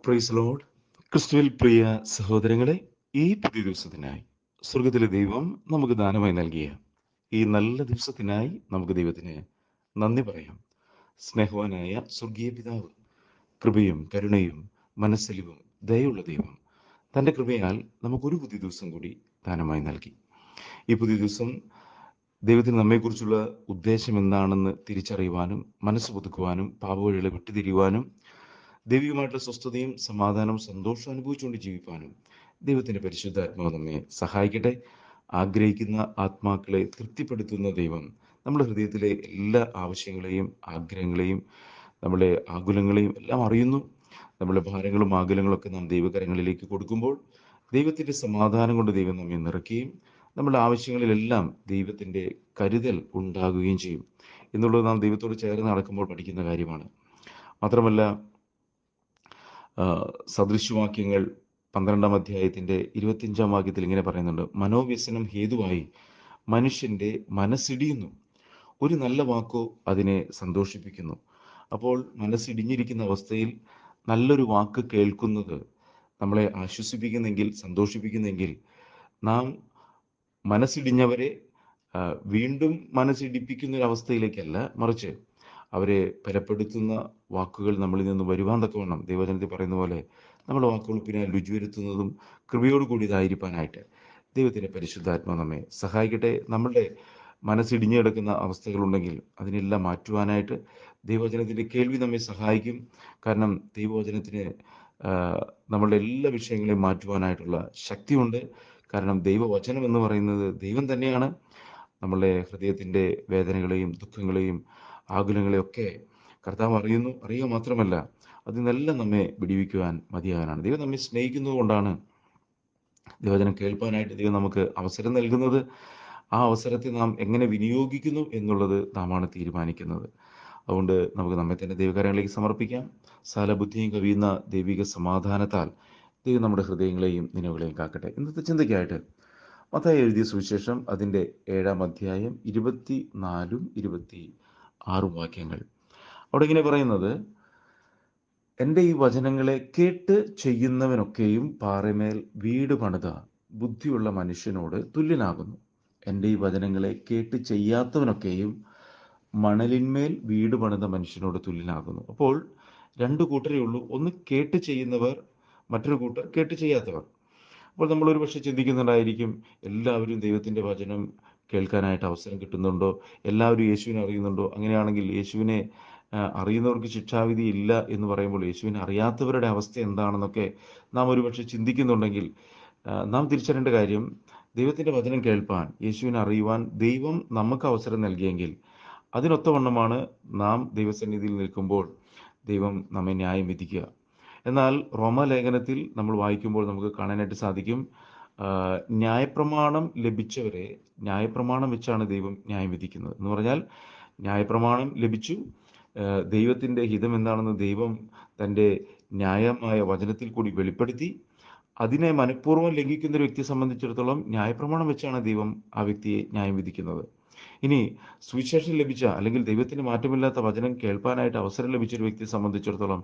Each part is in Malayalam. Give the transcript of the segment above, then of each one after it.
Praise Lord. ക്രിസ്തുവിൽ പ്രിയ സഹോദരങ്ങളെ, ഈ പുതിയ ദിവസത്തിനായി സ്വർഗത്തിലെ ദൈവം നമുക്ക് ദാനമായി നൽകിയ ഈ നല്ല ദിവസത്തിനായി നമുക്ക് ദൈവത്തിന് നന്ദി പറയാം. സ്നേഹവാനായ സ്വർഗീയ പിതാവ്, കൃപയും കരുണയും മനസ്സലിവും ദയുള്ള ദൈവം തൻ്റെ കൃപയാൽ നമുക്കൊരു പുതിയ ദിവസം കൂടി ദാനമായി നൽകി. ഈ പുതിയ ദിവസം ദൈവത്തിന് നമ്മെക്കുറിച്ചുള്ള ഉദ്ദേശം എന്താണെന്ന് തിരിച്ചറിയുവാനും മനസ്സ് പുതുക്കുവാനും പാപവഴികളെ വിട്ടുതിരിയുവാനും ദൈവികമായിട്ടുള്ള സ്വസ്ഥതയും സമാധാനവും സന്തോഷവും അനുഭവിച്ചുകൊണ്ട് ജീവിക്കാനും ദൈവത്തിൻ്റെ പരിശുദ്ധാത്മാവ് നമ്മെ സഹായിക്കട്ടെ. ആഗ്രഹിക്കുന്ന ആത്മാക്കളെ തൃപ്തിപ്പെടുത്തുന്ന ദൈവം നമ്മുടെ ഹൃദയത്തിലെ എല്ലാ ആവശ്യങ്ങളെയും ആഗ്രഹങ്ങളെയും നമ്മുടെ ആകുലങ്ങളെയും എല്ലാം അറിയുന്നു. നമ്മുടെ ഭാരങ്ങളും ആകുലങ്ങളും ഒക്കെ നാം ദൈവകരങ്ങളിലേക്ക് കൊടുക്കുമ്പോൾ ദൈവത്തിൻ്റെ സമാധാനം കൊണ്ട് ദൈവം നമ്മെ നിറയ്ക്കുകയും നമ്മുടെ ആവശ്യങ്ങളിലെല്ലാം ദൈവത്തിൻ്റെ കരുതൽ ഉണ്ടാകുകയും ചെയ്യും എന്നുള്ളത് നാം ദൈവത്തോട് ചേർന്ന് നടക്കുമ്പോൾ പഠിക്കുന്ന കാര്യമാണ്. മാത്രമല്ല, സദൃശവാക്യങ്ങൾ 12-ാം അധ്യായത്തിൻ്റെ 25-ാം വാക്യത്തിൽ ഇങ്ങനെ പറയുന്നുണ്ട്: മനോവ്യസനം ഹേതുവായി മനുഷ്യൻ്റെ മനസ്സിടിയുന്നു, ഒരു നല്ല വാക്കോ അതിനെ സന്തോഷിപ്പിക്കുന്നു. അപ്പോൾ മനസ്സിടിഞ്ഞിരിക്കുന്ന അവസ്ഥയിൽ നല്ലൊരു വാക്ക് കേൾക്കുന്നത് നമ്മളെ ആശ്വസിപ്പിക്കുന്നെങ്കിൽ, സന്തോഷിപ്പിക്കുന്നെങ്കിൽ, നാം മനസ്സിടിഞ്ഞവരെ വീണ്ടും മനസ്സിടിപ്പിക്കുന്നൊരവസ്ഥയിലേക്കല്ല, മറിച്ച് അവരെ ബലപ്പെടുത്തുന്ന വാക്കുകൾ നമ്മളിൽ നിന്ന് വരുവാൻ തക്കവണ്ണം ദൈവജനത്തിൽ പറയുന്ന പോലെ നമ്മുടെ വാക്കുകൾ പിന്നെ രുചി വരുത്തുന്നതും കൃപയോട് കൂടിയതായിരിക്കാനായിട്ട് ദൈവത്തിൻ്റെ പരിശുദ്ധാത്മാവ് നമ്മെ സഹായിക്കട്ടെ. നമ്മളുടെ മനസ്സിടിഞ്ഞു കിടക്കുന്ന അവസ്ഥകളുണ്ടെങ്കിൽ അതിനെല്ലാം മാറ്റുവാനായിട്ട് ദൈവവചനത്തിൻ്റെ കേൾവി നമ്മെ സഹായിക്കും. കാരണം ദൈവവചനത്തിന് നമ്മളുടെ എല്ലാ വിഷയങ്ങളെയും മാറ്റുവാനായിട്ടുള്ള ശക്തിയുണ്ട്. കാരണം ദൈവവചനം എന്ന് പറയുന്നത് ദൈവം തന്നെയാണ്. നമ്മളുടെ ഹൃദയത്തിൻ്റെ വേദനകളെയും ദുഃഖങ്ങളെയും ആകുലങ്ങളെയൊക്കെ കർത്താവ് അറിയുന്നു. അറിയുക മാത്രമല്ല, അതിൽ നിന്നെല്ലാം നമ്മെ വിടിവിക്കുവാൻ മതിയാകാനാണ്. ദൈവം നമ്മെ സ്നേഹിക്കുന്നത് കൊണ്ടാണ് ദൈവവചനം കേൾപ്പാനായിട്ട് ദൈവം നമുക്ക് അവസരം നൽകുന്നത്. ആ അവസരത്തെ നാം എങ്ങനെ വിനിയോഗിക്കുന്നു എന്നുള്ളത് നാമാണ് തീരുമാനിക്കുന്നത്. അതുകൊണ്ട് നമുക്ക് നമ്മെ തന്നെ ദൈവകാര്യങ്ങളിലേക്ക് സമർപ്പിക്കാം. സകല ബുദ്ധിയും കവിയുന്ന ദൈവിക സമാധാനത്താൽ ദൈവം നമ്മുടെ ഹൃദയങ്ങളെയും നിലവുകളെയും കാക്കട്ടെ. ഇന്നത്തെ ചിന്തയ്ക്കായിട്ട് മത്തായി എഴുതിയ സുവിശേഷം അതിൻ്റെ 7-ാം അധ്യായം 24-26 വാക്യങ്ങൾ. അവിടെ ഇങ്ങനെ പറയുന്നത്: എൻ്റെ ഈ വചനങ്ങളെ കേട്ട് ചെയ്യുന്നവനൊക്കെയും പാറമേൽ വീട് പണിത ബുദ്ധിയുള്ള മനുഷ്യനോട് തുല്യനാകുന്നു. എൻ്റെ ഈ വചനങ്ങളെ കേട്ട് ചെയ്യാത്തവനൊക്കെയും മണലിന്മേൽ വീട് പണിത മനുഷ്യനോട് തുല്യനാകുന്നു. അപ്പോൾ രണ്ട് കൂട്ടരേ ഉള്ളൂ. ഒന്ന് കേട്ട് ചെയ്യുന്നവർ, മറ്റൊരു കൂട്ടർ കേട്ട് ചെയ്യാത്തവർ. അപ്പോൾ നമ്മളൊരു പക്ഷെ ചിന്തിക്കുന്നുണ്ടായിരിക്കും, എല്ലാവരും ദൈവത്തിൻ്റെ വചനം കേൾക്കാനായിട്ട് അവസരം കിട്ടുന്നുണ്ടോ? എല്ലാവരും യേശുവിനെ അറിയുന്നുണ്ടോ? അങ്ങനെയാണെങ്കിൽ യേശുവിനെ അറിയുന്നവർക്ക് ശിക്ഷാവിധി ഇല്ല എന്ന് പറയുമ്പോൾ യേശുവിനെ അറിയാത്തവരുടെ അവസ്ഥ എന്താണെന്നൊക്കെ നാം ഒരുപക്ഷെ ചിന്തിക്കുന്നുണ്ടെങ്കിൽ, നാം തിരിച്ചറിയേണ്ട കാര്യം, ദൈവത്തിൻ്റെ വചനം കേൾപ്പാൻ, യേശുവിനെ അറിയുവാൻ ദൈവം നമുക്ക് അവസരം നൽകിയെങ്കിൽ അതിനൊത്തവണ്ണമാണ് നാം ദൈവസന്നിധിയിൽ നിൽക്കുമ്പോൾ ദൈവം നമ്മെ ന്യായം വിധിക്കുക. എന്നാൽ റോമാലേഖനത്തിൽ നമ്മൾ വായിക്കുമ്പോൾ നമുക്ക് കാണാനായിട്ട് സാധിക്കും, ന്യായപ്രമാണം ലഭിച്ചവരെ ന്യായപ്രമാണം വെച്ചാണ് ദൈവം ന്യായം വിധിക്കുന്നത്. എന്ന് പറഞ്ഞാൽ, ന്യായപ്രമാണം ലഭിച്ചു, ദൈവത്തിൻ്റെ ഹിതം എന്താണെന്ന് ദൈവം തൻ്റെ ന്യായമായ വചനത്തിൽ കൂടി വെളിപ്പെടുത്തി. അതിനെ മനഃപൂർവ്വം ലംഘിക്കുന്ന ഒരു വ്യക്തിയെ സംബന്ധിച്ചിടത്തോളം ന്യായപ്രമാണം വെച്ചാണ് ദൈവം ആ വ്യക്തിയെ ന്യായം വിധിക്കുന്നത്. ഇനി സുവിശേഷം ലഭിച്ച, അല്ലെങ്കിൽ ദൈവത്തിന് മാറ്റമില്ലാത്ത വചനം കേൾപ്പാനായിട്ട് അവസരം ലഭിച്ച ഒരു വ്യക്തിയെ സംബന്ധിച്ചിടത്തോളം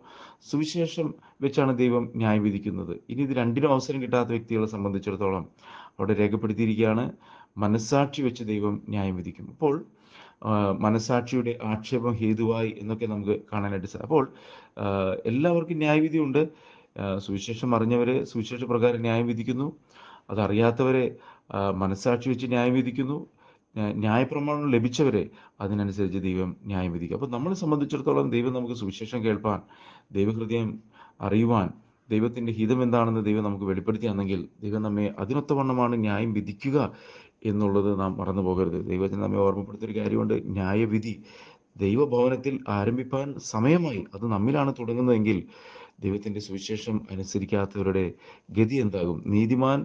സുവിശേഷം വെച്ചാണ് ദൈവം ന്യായം വിധിക്കുന്നത്. ഇനി ഇത് രണ്ടിനും അവസരം കിട്ടാത്ത വ്യക്തികളെ സംബന്ധിച്ചിടത്തോളം അവിടെ രേഖപ്പെടുത്തിയിരിക്കുകയാണ്, മനസ്സാക്ഷി വെച്ച് ദൈവം ന്യായം വിധിക്കും. അപ്പോൾ മനസ്സാക്ഷിയുടെ ആക്ഷേപം ഹേതുവായി എന്നൊക്കെ നമുക്ക് കാണാനായിട്ട് അപ്പോൾ എല്ലാവർക്കും ന്യായവിധിയുണ്ട്. സുവിശേഷം അറിഞ്ഞവരെ സുവിശേഷ പ്രകാരം ന്യായം വിധിക്കുന്നു, അതറിയാത്തവരെ മനസ്സാക്ഷി വെച്ച് ന്യായം വിധിക്കുന്നു, ന്യായപ്രമാണം ലഭിച്ചവരെ അതിനനുസരിച്ച് ദൈവം ന്യായം വിധിക്കും. അപ്പോൾ നമ്മളെ സംബന്ധിച്ചിടത്തോളം ദൈവം നമുക്ക് സുവിശേഷം കേൾപ്പാൻ, ദൈവഹൃദയം അറിയുവാൻ, ദൈവത്തിൻ്റെ ഹിതം എന്താണെന്ന് ദൈവം നമുക്ക് വെളിപ്പെടുത്തി തന്നെങ്കിൽ ദൈവം നമ്മെ അതിനൊത്തവണ്ണമാണ് ന്യായം വിധിക്കുക എന്നുള്ളത് നാം മറന്നു പോകരുത്. ദൈവത്തിന് നമ്മെ ഓർമ്മപ്പെടുത്തിയൊരു കാര്യമുണ്ട്, ന്യായവിധി ദൈവഭവനത്തിൽ ആരംഭിപ്പാൻ സമയമായി. അത് നമ്മിലാണ് തുടങ്ങുന്നതെങ്കിൽ ദൈവത്തിൻ്റെ സുവിശേഷം അനുസരിക്കാത്തവരുടെ ഗതി എന്താകും? നീതിമാൻ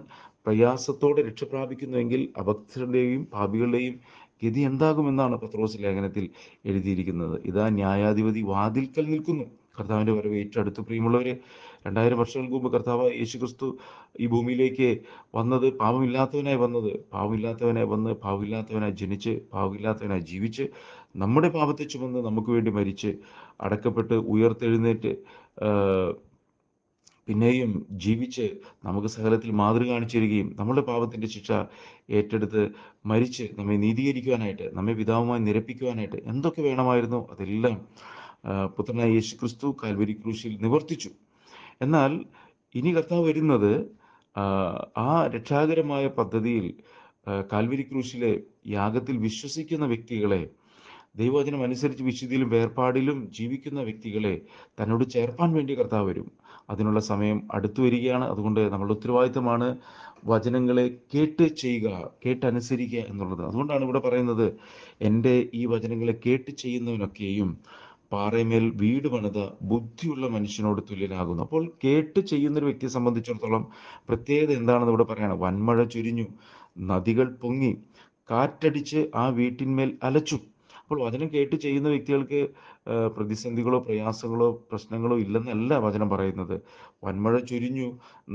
പ്രയാസത്തോടെ രക്ഷപ്രാപിക്കുന്നുവെങ്കിൽ അഭക്തരുടെയും പാപികളുടെയും ഗതി എന്താകുമെന്നാണ് പത്രോസ് ലേഖനത്തിൽ എഴുതിയിരിക്കുന്നത്. ഇതാ ന്യായാധിപതി വാതിൽക്കൽ നിൽക്കുന്നു. കർത്താവിൻ്റെ വരവ് ഏറ്റവും പ്രിയമുള്ളവരെ, 2000 വർഷങ്ങൾക്ക് മുമ്പ് കർത്താവ് യേശുക്രിസ്തു ഈ ഭൂമിയിലേക്ക് വന്നത് പാപമില്ലാത്തവനായി വന്ന് പാപമില്ലാത്തവനായി ജനിച്ച് പാപമില്ലാത്തവനായി ജീവിച്ച് നമ്മുടെ പാപത്തെ ചുമന്ന് നമുക്ക് വേണ്ടി മരിച്ച് അടക്കപ്പെട്ട് ഉയർത്തെഴുന്നേറ്റ് പിന്നെയും ജീവിച്ച് നമുക്ക് സകലത്തിൽ മാതൃക കാണിച്ചു തരികയും നമ്മുടെ പാപത്തിൻ്റെ ശിക്ഷ ഏറ്റെടുത്ത് മരിച്ച് നമ്മെ നീതീകരിക്കുവാനായിട്ട്, നമ്മെ പിതാവുമായി നിരപ്പിക്കുവാനായിട്ട് എന്തൊക്കെ വേണമായിരുന്നോ അതെല്ലാം പുത്രനായ യേശു ക്രിസ്തു കാൽവരി ക്രൂശിൽ നിവർത്തിച്ചു. എന്നാൽ ഇനി കർത്താവ് വരുന്നത് ആ രക്ഷാകരമായ പദ്ധതിയിൽ കാൽവരി ക്രൂശിലെ യാഗത്തിൽ വിശ്വസിക്കുന്ന വ്യക്തികളെ, ദൈവവചനം അനുസരിച്ച് വിശുദ്ധിയിലും വേർപാടിലും ജീവിക്കുന്ന വ്യക്തികളെ തന്നോട് ചേർപ്പാൻ വേണ്ടി കർത്താവ് വരും. അതിനുള്ള സമയം അടുത്തു വരികയാണ്. അതുകൊണ്ട് നമ്മളുടെ ഉത്തരവാദിത്തമാണ് വചനങ്ങളെ കേട്ട് ചെയ്യുക, കേട്ടനുസരിക്കുക എന്നുള്ളത്. അതുകൊണ്ടാണ് ഇവിടെ പറയുന്നത്, എൻ്റെ ഈ വചനങ്ങളെ കേട്ട് ചെയ്യുന്നവനൊക്കെയും പാറയമേൽ വീട് പണിത ബുദ്ധിയുള്ള മനുഷ്യനോട് തുല്യനാകുന്നു. അപ്പോൾ കേട്ട് ചെയ്യുന്നൊരു വ്യക്തിയെ സംബന്ധിച്ചിടത്തോളം പ്രത്യേകത എന്താണെന്ന് ഇവിടെ പറയണം. വൻമഴ ചൊരിഞ്ഞു, നദികൾ പൊങ്ങി, കാറ്റടിച്ച് ആ വീട്ടിന്മേൽ അലച്ചു. അപ്പോൾ വചനം കേട്ട് ചെയ്യുന്ന വ്യക്തികൾക്ക് പ്രതിസന്ധികളോ പ്രയാസങ്ങളോ പ്രശ്നങ്ങളോ ഇല്ലെന്നല്ല വചനം പറയുന്നത്. വൻമഴ ചൊരിഞ്ഞു,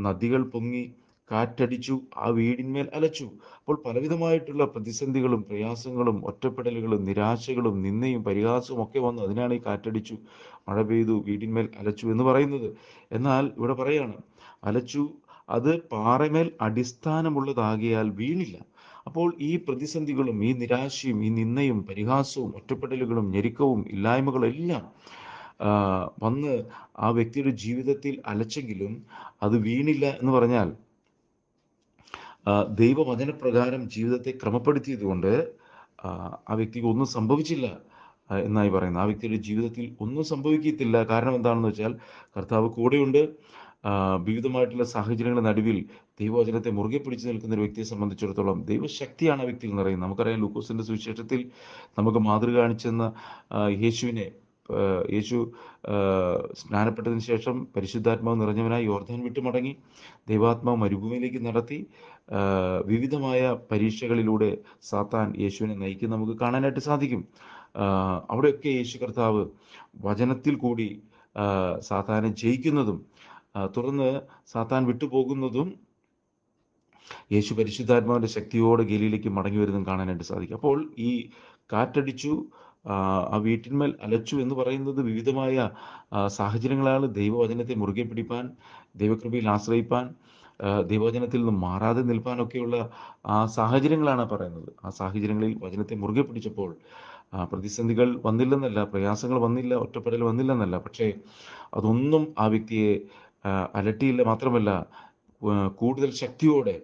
നദികൾ പൊങ്ങി, കാറ്റടിച്ചു, ആ വീടിന്മേൽ അലച്ചു. അപ്പോൾ പലവിധമായിട്ടുള്ള പ്രതിസന്ധികളും പ്രയാസങ്ങളും ഒറ്റപ്പെടലുകളും നിരാശകളും നിന്ദയും പരിഹാസവും ഒക്കെ വന്നു. അതിനാണ് ഈ കാറ്റടിച്ചു, മഴ പെയ്തു, വീടിന്മേൽ അലച്ചു എന്ന് പറയുന്നത്. എന്നാൽ ഇവിടെ പറയാണ്, അലച്ചു, അത് പാറമേൽ അടിസ്ഥാനമുള്ളതാകിയാൽ വീണില്ല. അപ്പോൾ ഈ പ്രതിസന്ധികളും ഈ നിരാശയും ഈ നിന്ദയും പരിഹാസവും ഒറ്റപ്പെടലുകളും ഞെരുക്കവും ഇല്ലായ്മകളും എല്ലാം വന്ന് ആ വ്യക്തിയുടെ ജീവിതത്തിൽ അലച്ചെങ്കിലും അത് വീണില്ല എന്ന് പറഞ്ഞാൽ ദൈവവചനപ്രകാരം ജീവിതത്തെ ക്രമപ്പെടുത്തിയത് കൊണ്ട് ആ വ്യക്തിക്ക് ഒന്നും സംഭവിച്ചില്ല എന്നായി പറയുന്നത്. ആ വ്യക്തിയുടെ ജീവിതത്തിൽ ഒന്നും സംഭവിക്കത്തില്ല. കാരണം എന്താണെന്ന് വെച്ചാൽ കർത്താവ് കൂടെയുണ്ട്. വിവിധമായിട്ടുള്ള സാഹചര്യങ്ങളുടെ നടുവിൽ ദൈവവചനത്തെ മുറുകെ പിടിച്ചു നിൽക്കുന്ന ഒരു വ്യക്തിയെ സംബന്ധിച്ചിടത്തോളം ദൈവശക്തിയാണ് ആ വ്യക്തിയിൽ നിറയുന്നത്. നമുക്കറിയാം, ലൂക്കോസിന്റെ സുവിശേഷത്തിൽ നമുക്ക് മാതൃക കാണിച്ചെന്ന യേശുവിനെ, യേശു സ്നാനപ്പെട്ടതിന് ശേഷം പരിശുദ്ധാത്മാവ് നിറഞ്ഞവനായി യോർദാൻ വിട്ടു മടങ്ങി ദൈവാത്മാവ് മരുഭൂമിയിലേക്ക് നടത്തി വിവിധമായ പരീക്ഷകളിലൂടെ സാത്താൻ യേശുവിനെ നയിക്കുന്ന നമുക്ക് കാണാനായിട്ട് സാധിക്കും. അവിടെയൊക്കെ യേശു കർത്താവ് വചനത്തിൽ കൂടി സാത്താനെ ജയിക്കുന്നതും തുടർന്ന് സാത്താൻ വിട്ടുപോകുന്നതും യേശു പരിശുദ്ധാത്മാവിൻ്റെ ശക്തിയോടെ ഗലീലയ്ക്ക് മടങ്ങി വരുന്നതും കാണാനായിട്ട് സാധിക്കും. അപ്പോൾ ഈ കാറ്റടിച്ചു, ആ വീട്ടിന്മേൽ അലച്ചു എന്ന് പറയുന്നത് വിവിധമായ സാഹചര്യങ്ങളാണ്. ദൈവവചനത്തെ മുറുകെ പിടിപ്പാൻ, ദൈവകൃപയിൽ ആശ്രയിപ്പാൻ, ദൈവവചനത്തിൽ നിന്നും മാറാതെ നിൽപ്പാനൊക്കെയുള്ള ആ സാഹചര്യങ്ങളാണ് പറയുന്നത്. ആ സാഹചര്യങ്ങളിൽ വചനത്തെ മുറുകെ പിടിച്ചപ്പോൾ പ്രതിസന്ധികൾ വന്നില്ലെന്നല്ല, പ്രയാസങ്ങൾ വന്നില്ല, ഒറ്റപ്പെടൽ വന്നില്ലെന്നല്ല, പക്ഷേ അതൊന്നും ആ വ്യക്തിയെ അലട്ടിയില്ല. മാത്രമല്ല കൂടുതൽ ശക്തിയോടെ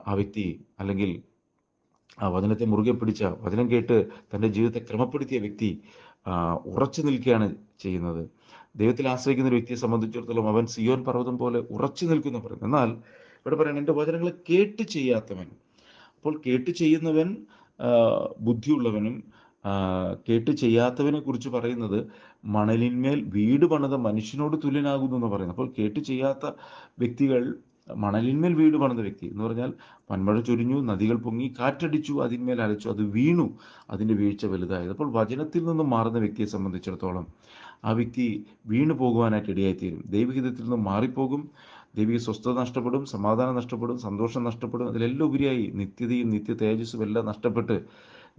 ആ വ്യക്തി, അല്ലെങ്കിൽ ആ വചനത്തെ മുറുകെ പിടിച്ച, വചനം കേട്ട് തൻ്റെ ജീവിതത്തെ ക്രമപ്പെടുത്തിയ വ്യക്തി ഉറച്ചു നിൽക്കുകയാണ് ചെയ്യുന്നത്. ദൈവത്തിൽ ആശ്രയിക്കുന്ന ഒരു വ്യക്തിയെ സംബന്ധിച്ചിടത്തോളം അവൻ സിയോൻ പർവ്വതം പോലെ ഉറച്ചു നിൽക്കുന്ന പറയുന്നത്. എന്നാൽ ഇവിടെ പറയുന്നത്, എൻ്റെ വചനങ്ങളെ കേട്ട് ചെയ്യാത്തവൻ. അപ്പോൾ കേട്ട് ചെയ്യുന്നവൻ ബുദ്ധിയുള്ളവനും, കേട്ട് ചെയ്യാത്തവനെ കുറിച്ച് പറയുന്നത് മണലിന്മേൽ വീട് പണിത മനുഷ്യനോട് തുല്യനാകുന്നു എന്ന് പറയുന്നത്. അപ്പോൾ കേട്ട് ചെയ്യാത്ത വ്യക്തികൾ മണലിന്മേൽ വീട് പണിത വ്യക്തി എന്ന് പറഞ്ഞാൽ വൻമഴ ചൊരിഞ്ഞു, നദികൾ പൊങ്ങി, കാറ്റടിച്ചു, അതിന്മേൽ അലച്ചു, അത് വീണു, അതിൻ്റെ വീഴ്ച വലുതായത്. അപ്പോൾ വചനത്തിൽ നിന്നും മാറുന്ന വ്യക്തിയെ സംബന്ധിച്ചിടത്തോളം ആ വ്യക്തി വീണു പോകുവാനായിട്ട് ഇടയായിത്തീരും. ദൈവഹിതത്തിൽ നിന്നും മാറിപ്പോകും. ദൈവിക സ്വസ്ഥത നഷ്ടപ്പെടും, സമാധാനം നഷ്ടപ്പെടും, സന്തോഷം നഷ്ടപ്പെടും. അതിലെല്ലാം ഉപരിയായി നിത്യതയും നിത്യ തേജസ്സും എല്ലാം നഷ്ടപ്പെട്ട്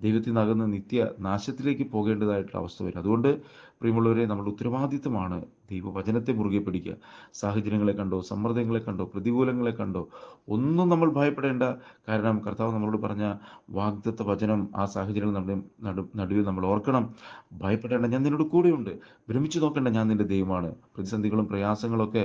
ദൈവത്തിൽ നിന്നകന്ന് നിത്യ നാശത്തിലേക്ക് പോകേണ്ടതായിട്ടുള്ള അവസ്ഥ വരും. അതുകൊണ്ട് പ്രിയമുള്ളവരെ, നമ്മുടെ ഉത്തരവാദിത്തമാണ് ദൈവവചനത്തെ മുറുകെ പിടിക്കുക. സാഹചര്യങ്ങളെ കണ്ടോ, സമ്മർദ്ദങ്ങളെ കണ്ടോ, പ്രതികൂലങ്ങളെ കണ്ടോ ഒന്നും നമ്മൾ ഭയപ്പെടേണ്ട. കാരണം കർത്താവ് നമ്മളോട് പറഞ്ഞ വാഗ്ദത്ത വചനം ആ സാഹചര്യങ്ങൾ നമ്മുടെ നടുവിൽ നമ്മൾ ഓർക്കണം. ഭയപ്പെടേണ്ട, ഞാൻ നിന്നോട് കൂടെയുണ്ട്. ഭ്രമിച്ചു നോക്കേണ്ട, ഞാൻ നിന്റെ ദൈവമാണ്. പ്രതിസന്ധികളും പ്രയാസങ്ങളൊക്കെ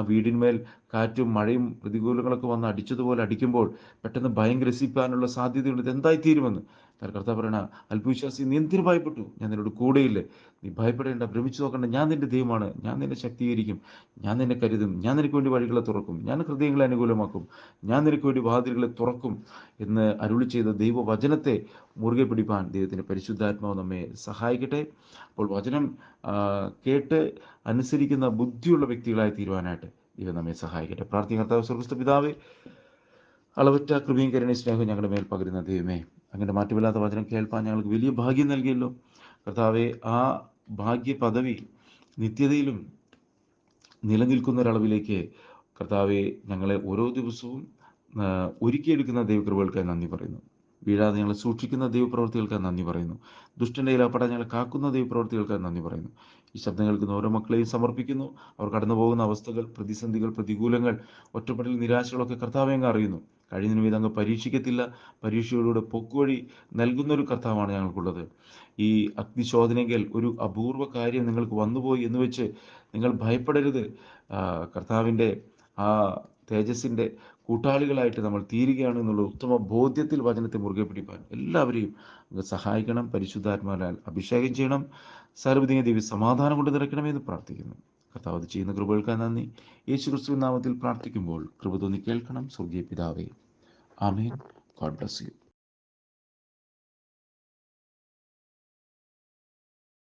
വീടിന്മേൽ കാറ്റും മഴയും പ്രതികൂലങ്ങളൊക്കെ വന്ന് അടിച്ചതുപോലെ അടിക്കുമ്പോൾ പെട്ടെന്ന് ഭയം ഗ്രസിക്കാനുള്ള സാധ്യതയുണ്ട്. ഇതെന്തായിത്തീരുമെന്ന്. കർത്താവ് പറയണ, അല്പവിശ്വാസി, നീ എന്തിനു ഭയപ്പെട്ടു? ഞാൻ നിന്നോട് കൂടെയില്ലേ. നീ ഭയപ്പെടേണ്ട, ഭ്രമിച്ചു നോക്കണ്ട, ഞാൻ നിന്റെ ദൈവമാണ്. ഞാൻ നിന്നെ ശക്തീകരിക്കും, ഞാൻ നിന്നെ കരുതും, ഞാൻ നിനക്ക് വേണ്ടി വഴികളെ തുറക്കും, ഞാൻ ഹൃദയങ്ങളെ അനുകൂലമാക്കും, ഞാൻ നിനക്ക് വേണ്ടി വാതിലുകളെ തുറക്കും എന്ന് അരുളി ചെയ്ത ദൈവവചനത്തെ മുറുകെ പിടിപ്പാൻ ദൈവത്തിൻ്റെ പരിശുദ്ധാത്മാവ് നമ്മെ സഹായിക്കട്ടെ. അപ്പോൾ വചനം കേട്ട് അനുസരിക്കുന്ന ബുദ്ധിയുള്ള വ്യക്തികളായി തീരുവാനായിട്ട് ദൈവം നമ്മെ സഹായിക്കട്ടെ. പ്രാർത്ഥിക്കുന്ന കർത്താവ് സ്വർഗ്ഗസ്ഥ പിതാവേ, അളവറ്റ കൃപയും കരുണയും സ്നേഹവും ഞങ്ങളുടെ മേൽ പകരുന്ന ദൈവമേ, അങ്ങനെ മാറ്റമില്ലാത്ത വചനം കേൾപ്പാൻ ഞങ്ങൾക്ക് വലിയ ഭാഗ്യം നൽകിയല്ലോ കർത്താവെ. ആ ഭാഗ്യ പദവി നിത്യതയിലും നിലനിൽക്കുന്ന ഒരളവിലേക്ക് കർത്താവെ ഞങ്ങളെ ഓരോ ദിവസവും ഒരുക്കിയെടുക്കുന്ന ദൈവകൃപകൾക്കായി നന്ദി പറയുന്നു. വീഴാതെ ഞങ്ങളെ സൂക്ഷിക്കുന്ന ദൈവപ്രവൃത്തികൾക്ക് നന്ദി പറയുന്നു. ദുഷ്ടൻ്റെ ഇലപ്പെടാൻ ഞങ്ങളെ കാക്കുന്ന ദൈവപ്രവൃത്തികൾക്ക് നന്ദി പറയുന്നു. ഈ ശബ്ദം കേൾക്കുന്ന ഓരോ മക്കളെയും സമർപ്പിക്കുന്നു. അവർ കടന്നു പോകുന്ന അവസ്ഥകൾ, പ്രതിസന്ധികൾ, പ്രതികൂലങ്ങൾ, ഒറ്റപ്പെടൽ, നിരാശകളൊക്കെ കർത്താവെ അങ്ങ് അറിയുന്നു. കഴിയുന്നതിന് വിധം അങ്ങ് പരീക്ഷിക്കത്തില്ല. പരീക്ഷയിലൂടെ പൊക്കുവഴി നൽകുന്നൊരു കർത്താവാണ് ഞങ്ങൾക്കുള്ളത്. ഈ അഗ്നിശോധനയെങ്കിൽ ഒരു അപൂർവ കാര്യം നിങ്ങൾക്ക് വന്നുപോയി എന്ന് വെച്ച് നിങ്ങൾ ഭയപ്പെടരുത്. കർത്താവിൻ്റെ ആ തേജസ്സിൻ്റെ കൂട്ടാളികളായിട്ട് നമ്മൾ തീരുകയാണ് എന്നുള്ള ഉത്തമ ബോധ്യത്തിൽ വചനത്തെ മുറുകെ പിടിപ്പാൻ എല്ലാവരെയും അങ്ങ് സഹായിക്കണം. പരിശുദ്ധാത്മാവിനാൽ അഭിഷേകം ചെയ്യണം. സർവ്വതിയ ദിവ്യ സമാധാനം കൊണ്ട് നിറയ്ക്കണമെന്ന് പ്രാർത്ഥിക്കുന്നു. കർത്താവ് അത് ചെയ്യുന്ന കൃപകൾക്കായി നന്ദി. യേശു ക്രിസ്തുവിൻ നാമത്തിൽ പ്രാർത്ഥിക്കുമ്പോൾ കൃപ തോന്നി കേൾക്കണം. സ്വർഗീയ പിതാവേ, ആമേൻ. God bless you.